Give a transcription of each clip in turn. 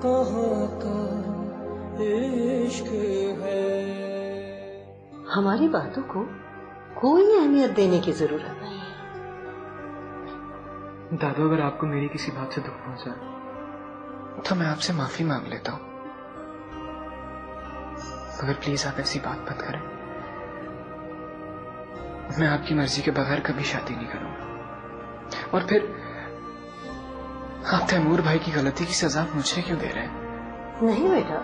कहाँ का इश्क है। हमारी बातों को कोई अहमियत देने की जरूरत नहीं है। दादू, अगर आपको मेरी किसी बात से दुख पहुंचा तो मैं आपसे माफी मांग लेता हूं, मगर प्लीज आप ऐसी बात मत करें। मैं आपकी मर्जी के बगैर कभी शादी नहीं करूंगा। और फिर आप तैमूर भाई की गलती की सजा मुझे क्यों दे रहे हैं? नहीं बेटा,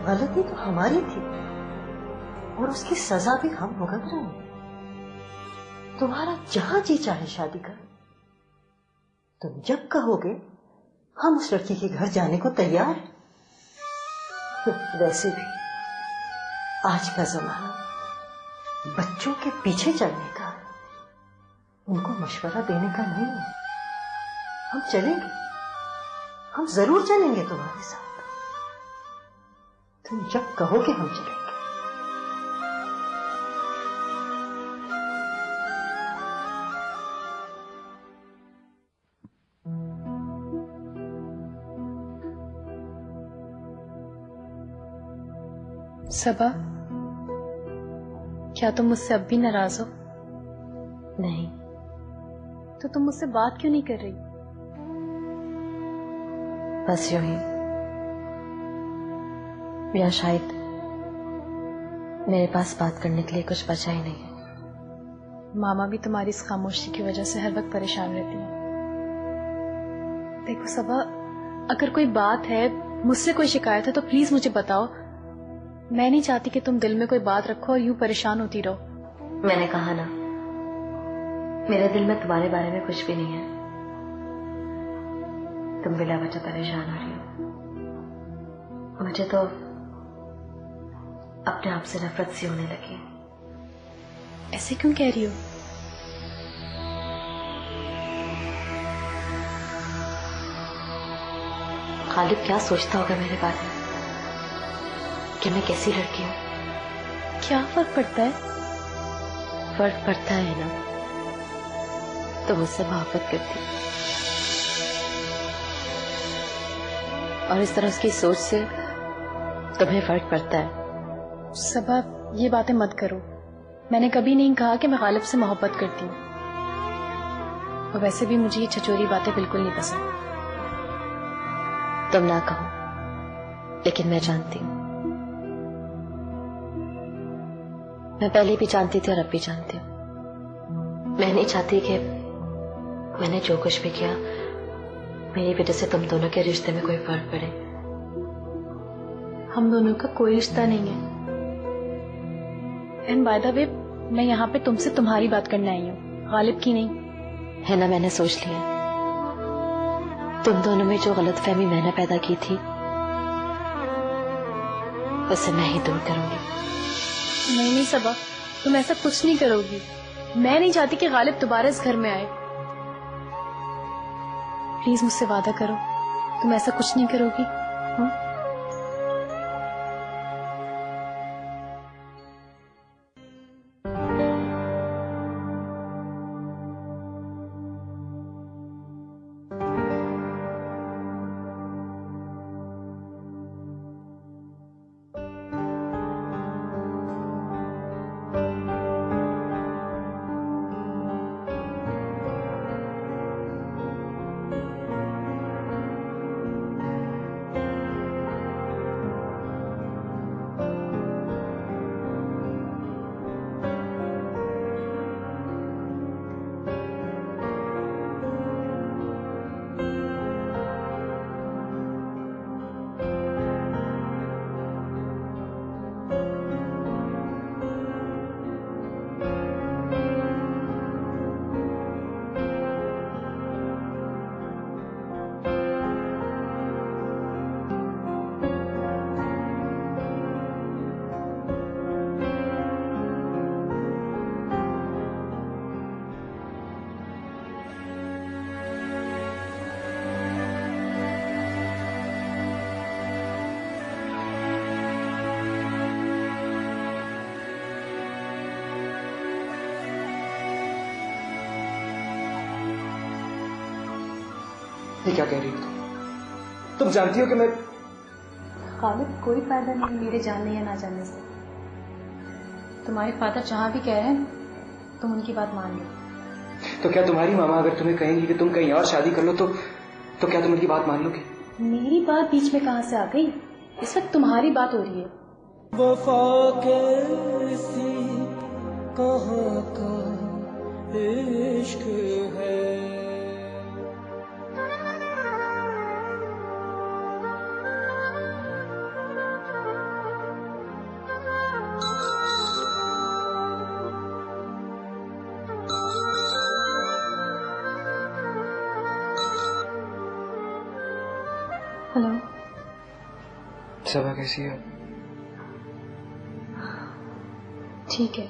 गलती तो हमारी थी और उसकी सजा भी हम भुगत रहे हैं। तुम्हारा जहां जी चाहे शादी कर, तुम जब कहोगे हम उस लड़की के घर जाने को तैयार हैं। वैसे भी आज का जमाना बच्चों के पीछे चलने का, उनको मशवरा देने का नहीं है। हम चलेंगे, हम जरूर चलेंगे तुम्हारे साथ। तुम जब कहोगे हम चलेंगे। सबा, क्या तुम मुझसे अब भी नाराज हो? नहीं। तो तुम मुझसे बात क्यों नहीं कर रही? बस यूं ही, या शायद मेरे पास बात करने के लिए कुछ बचा ही नहीं है। मामा भी तुम्हारी इस खामोशी की वजह से हर वक्त परेशान रहती है। देखो सबा, अगर कोई बात है, मुझसे कोई शिकायत है तो प्लीज मुझे बताओ। मैं नहीं चाहती कि तुम दिल में कोई बात रखो और यूं परेशान होती रहो। मैंने कहा ना, मेरे दिल में तुम्हारे बारे में कुछ भी नहीं है। तुम बिला वजह परेशान हो रही हो। मुझे तो अपने आप से नफरत सी होने लगी। ऐसे क्यों कह रही हो? खालिद क्या सोचता होगा मेरे बारे में, कि मैं कैसी लड़की हूं? क्या फर्क पड़ता है? फर्क पड़ता है ना, तो मुझसे मोहब्बत करती, और इस तरह उसकी सोच से तुम्हें फर्क पड़ता है। सबा, ये बातें मत करो। मैंने कभी नहीं कहा कि मैं गालिब से मोहब्बत करती हूँ, और वैसे भी मुझे ये छचोरी बातें बिल्कुल नहीं पसंद। तुम ना कहो, लेकिन मैं जानती हूँ। मैं पहले भी जानती थी और अब भी जानती हूँ। मैं नहीं चाहती कि मैंने जो कुछ भी किया, मेरी वजह से तुम दोनों के रिश्ते में कोई फर्क पड़े। हम दोनों का कोई रिश्ता नहीं है। एंड बाय द वे, मैं यहाँ पे तुमसे तुम्हारी बात करने आई हूँ, गालिब की नहीं। है ना, मैंने सोच लिया। तुम दोनों में जो गलतफहमी मैंने पैदा की थी, उसे मैं ही दूर करूंगी। नहीं सबा, तुम ऐसा कुछ नहीं करोगी। मैं नहीं चाहती कि गालिब दोबारा इस घर में आए। प्लीज मुझसे वादा करो, तुम ऐसा कुछ नहीं करोगी। ये क्या कह रही हो तुम? तुम जानती हो कि मैं खालिद, कोई फायदा नहीं मेरे जानने या ना जानने से। तुम्हारे फादर जहां भी कह रहे हैं तुम उनकी बात मान लो। तो क्या तुम्हारी मामा अगर तुम्हें कहेंगी कि तुम कहीं और शादी कर लो तो क्या तुम उनकी बात मान लोगे? मेरी बात बीच में कहां से आ गई? इस वक्त तुम्हारी बात हो रही है। वफा कैसी कहाँ का इश्क है। हेलो, सबा कैसी है? ठीक है।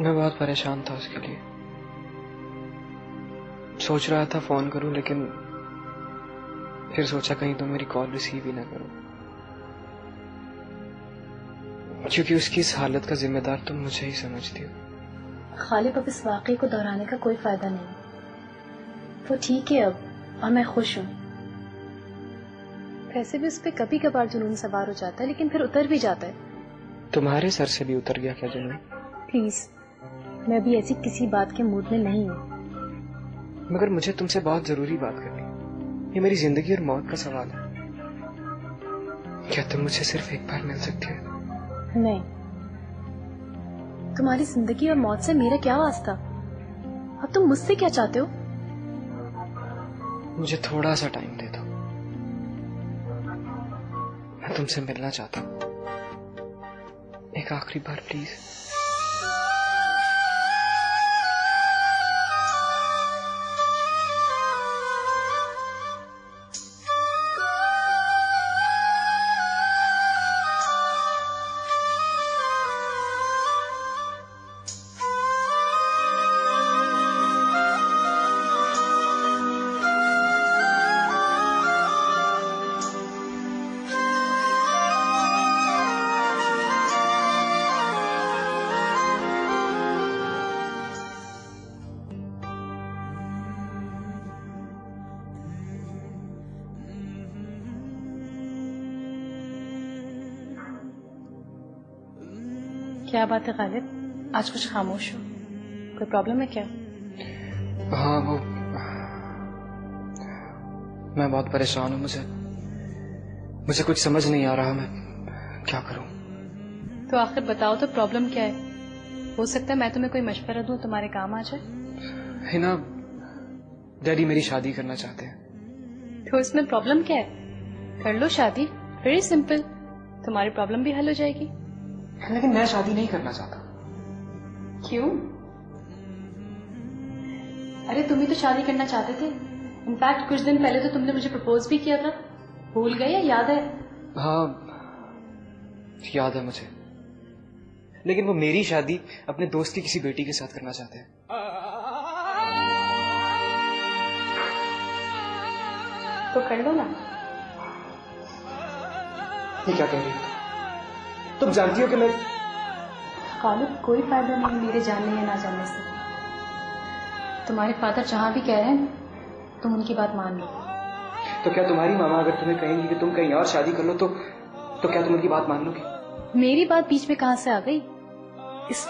मैं बहुत परेशान था उसके लिए। सोच रहा था फोन करूं, लेकिन फिर सोचा कहीं तो मेरी कॉल रिसीव ही ना करूं, क्योंकि उसकी इस हालत का जिम्मेदार तुम मुझे ही समझती हो। खालिद, अब इस वाकये को दोहराने का कोई फायदा नहीं। वो ठीक है अब, और मैं खुश हूँ। वैसे भी उस पर कभी कभार जुनून सवार हो जाता है, लेकिन फिर उतर भी जाता है। तुम्हारे सर से भी उतर गया क्या जुनून? प्लीज, मैं भी ऐसी किसी बात के मूड में नहीं हूँ। मगर मुझे तुमसे बहुत जरूरी बात करनी है। ये मेरी जिंदगी और मौत का सवाल है। क्या तुम मुझे सिर्फ एक बार मिल सकती हो? नहीं, तुम्हारी जिंदगी और मौत से मेरा क्या वास्ता? अब तुम मुझसे क्या चाहते हो? मुझे थोड़ा सा टाइम दे दो, मैं तुमसे मिलना चाहता हूँ एक आखिरी बार, प्लीज। क्या बात है खालिद, आज कुछ खामोश हो? कोई प्रॉब्लम है क्या? हाँ, वो मैं बहुत परेशान हूँ। मुझे कुछ समझ नहीं आ रहा, मैं क्या करूँ? तो आखिर बताओ तो प्रॉब्लम क्या है? हो सकता है मैं तुम्हें कोई मशवरा दूं, तुम्हारे काम आ जाए। हिना, डैडी मेरी शादी करना चाहते हैं। तो इसमें प्रॉब्लम क्या है? कर लो शादी, वेरी सिंपल, तुम्हारी प्रॉब्लम भी हल हो जाएगी। लेकिन मैं शादी नहीं करना चाहता। क्यों? अरे तुम ही तो शादी करना चाहते थे। इनफैक्ट कुछ दिन पहले तो तुमने मुझे प्रपोज भी किया था, भूल गए या याद है? हाँ, याद है मुझे, लेकिन वो मेरी शादी अपने दोस्त की किसी बेटी के साथ करना चाहते हैं। तो कर लो ना। ये क्या कह रही हो? तुम जानती हो कि मैं खालिद, कोई फायदा नहीं मेरे जानने या ना जानने से। तुम्हारे फादर जहां भी कह रहे हैं तुम उनकी बात मान लो। तो क्या तुम्हारी मामा अगर तुम्हें कहेंगी कि तुम कहीं और शादी कर लो तो क्या तुम उनकी बात मान लोगे? मेरी बात बीच में कहां से आ गई? इस